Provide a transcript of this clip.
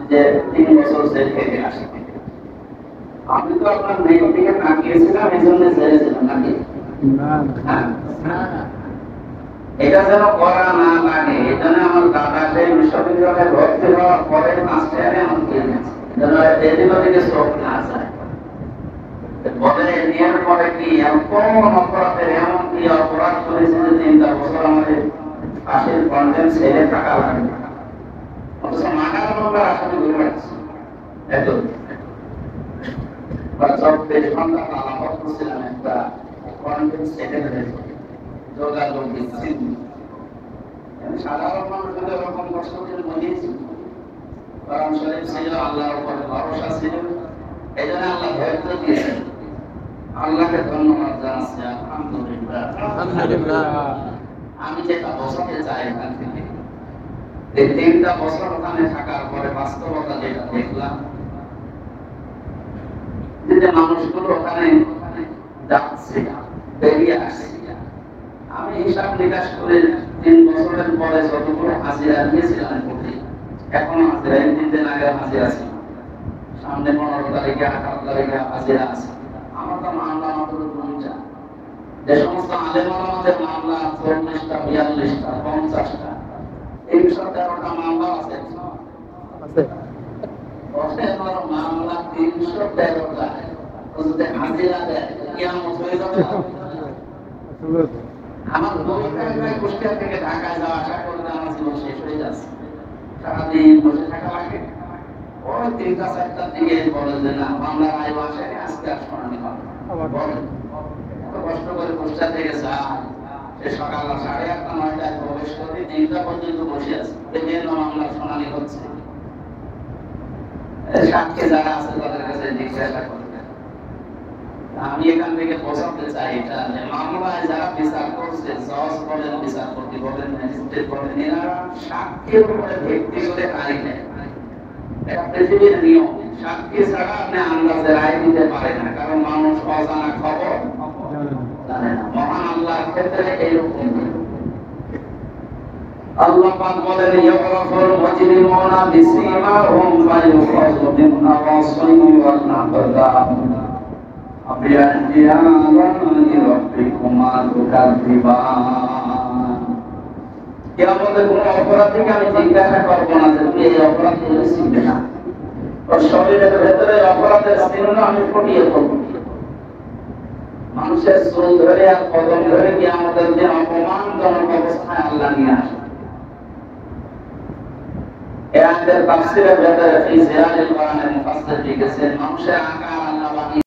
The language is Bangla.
যে 3 বছর জেল খেটে আসে। আমি তো আপনার মেয়ের দিকে তাকিয়েছিলাম, এই জন্য জেলে ছিলাম নাকি? এটা যেন করা না লাগে, এই জন্য আমার দাদা সেই বিশ্ববিদ্যালয়ে ভর্তি হওয়ার পরে মাস্টারে এমন দিয়ে গেছে যেন এদিক ওদিকে চোখ না যায়। বলে নিয়ে পরে কি এমন অপরাধের এমন কি অপরাধ করেছে যে 3 বছর আমাদের পাশের কন্টেন্ট ছেড়ে থাকা লাগে, অথচ মানার নম্বর আসলে ঘুরে বেড়াচ্ছে। এত একটা কন্টেন্ট ছেড়ে ফেলেছে, যোগাযোগ দিচ্ছি সাধারণ মানুষ এরকম কষ্ট করে মরিয়েছি। কারণ শরীফ ছিল, আল্লাহর উপরে ভরসা ছিল, এই জন্য আল্লাহ ধৈর্য দিয়েছেন। আল্লাহকে ধন্যবাদ জানাচ্ছি, আলহামদুলিল্লাহ। আমি যেটা বোঝাতে চাই এখান থেকে, এই 3টা বছর ওখানে থাকার পরে বাস্তবতা যেটা দেখলাম, যে মানুষগুলো ওখানে যাচ্ছে বেরিয়ে আসছে, আমি হিসাব নিকাশ করে 3 বছরের পরে যতগুলো হাজিরা নিয়েছিলাম প্রতি, এখন হাজিরা 3 দিন আগে হাজিরা ছিল, সামনে 15 তারিখে 18 তারিখে হাজিরা আছে। আমার তো মামলা মাত্র 2টা, যে সমস্ত আলেম ওলামাদের মামলা 40টা 42টা 50টা 313টা মামলা আছে। মামলা 313টা হাজিরা দেয়, কিয়ামত হয়ে যাবে। আমার কুষ্টিয়া থেকে ঢাকায় যাওয়া আসা করতে আমার জীবন শেষ হয়ে যাচ্ছে, সারাদিন বসে থাকা লাগে। ওই 3টা 4টার দিকে বলে যে না মামলার আয় আসে, আজকে আর শুনানি হবে। এত কষ্ট করে কুষ্টিয়া থেকে যায়, সে সকাল 8:30 9টায় প্রবেশ করে 3টা পর্যন্ত বসে আছে, বিভিন্ন মামলার শুনানি হচ্ছে। সাক্ষী যারা আছে তাদের কাছে জিজ্ঞাসা করবে। আমি এখান থেকে বোঝাতে চাই এটা যে মামলায় যারা বিচার করছে, জজ বলেন, বিচারপতি বলেন, ম্যাজিস্ট্রেট বলেন, এনারা সাক্ষীর উপরে ভিত্তি করে রায় দেয়। এটা পৃথিবীর নিয়ম। সাক্ষী ছাড়া আপনি আন্দাজে রায় দিতে পারেন না, কারণ মানুষ অজানা খবর জানে না। মহান আল্লাহর ক্ষেত্রে এইরকম। আল্লাহ পাক বলেন ইয়াগফিরুল মুজরিমুনা বিসিমাহুম ফায়ুখাযু বিন নাওয়াসিহি ওয়াল নাকদাম আবিয়াতি আলানি রাব্বিকুমা তুকাযিবান। কিয়ামতের কোন অপরাধীকে আমি জিজ্ঞাসা করব না যে তুমি এই অপরাধ করেছিস কিনা, ওর শরীরের ভেতরে অপরাধের চিহ্ন আমি ফুটিয়ে দেব। মানুষের চুল ধরে আর কদম ধরে কিয়ামতের দিন অপমানজনক অবস্থায় আল্লাহ নিয়ে আসে। এই আয়াতের তাফসীরের ভেতরে ফি জিলালিল কোরআনের মুফাসসির লিখেছেন, মানুষের আকার আল্লাহ